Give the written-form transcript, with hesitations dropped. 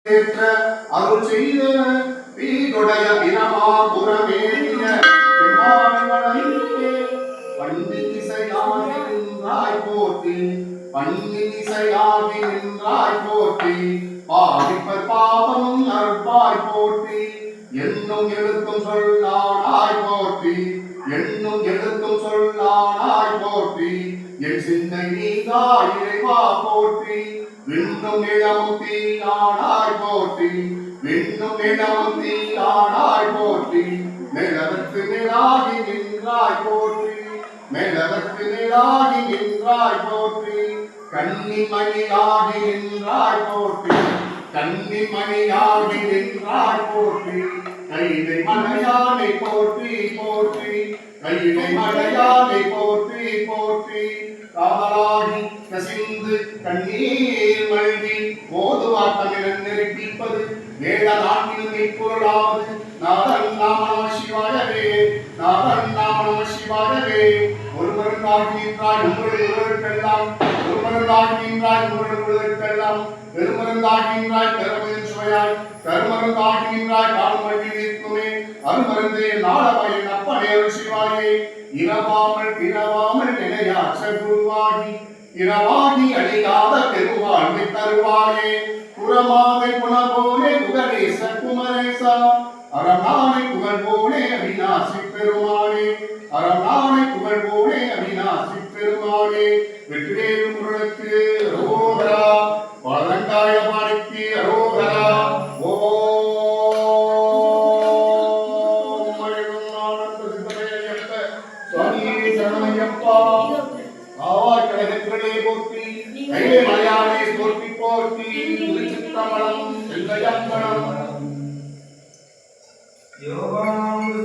அருள் செய்த வீடுடைய பிரமாபுரமேறிய பன்னிசையாகி நின்றாய் போற்றி பன்னிசையாகி நின்றாய் போற்றி பாவிப்பர் பாவம் அற்பாய் போற்றி என்னும் எழுத்தும் சொல்லானாய் போற்றி என்னும் எழுத்தும் சொல்லானாய் போற்றி என் சிந்தை நீங்கா இறைவா போற்றி விண்ணும் நிலமும் தீயானாய் போற்றி விண்ணும் நிலமும் தீயானாய் போற்றி நிலவற்கு நிலாகி நின்றாய் போற்றி நிலவற்கு நிலாகி நின்றாய் போற்றி கன்னி மணியாகி நின்றாய் போற்றி கன்னி மணியாகி நின்றாய் போற்றி கைலை மலையானை போற்றி போற்றி கைலை மலையானை போற்றி போற்றி காதலாகி கசிந்து கண்ணீர் மல்கி போதுவாட்டமிடம் நெருப்பிப்பது வேத நாட்டில் மெய்ப்பொருளாவது நாதன் நாம சிவாயவே நாதன் நாம சிவாயவே ஒருமருந்தாகின்றாய் உங்களுக்கெல்லாம் ஒருமருந்தாகின்றாய் உங்களுக்கெல்லாம் பெருமருந்தாகின்றாய் பெருமையின் சுவையாய் கருமருந்தாகின்றாய் கால்மொழி நிற்குமே அருமருந்தே நாளவயின் அப்பனே சிவாயே இரவாமல் பிறவாமல் நினையாற்ற குருவாகி இரவாகி அழியாத பெருவாழ்வை தருவாயே புறமாவை புனபோலே புகழேச குமரேசா அரணானை புகழ் போலே அவிநாசி பெருமானே அரணானை புகழ் போலே அவிநாசி பெருமானே வெற்றிவேறு முருகனுக்கு அரோகரா வளங்காய பாடிக்கு அரோகரா போற்றி கைலை மலையானை போற்றி போற்றி திருச்சிற்றம்பலம் செல்லையம்பலம் யோகானந்த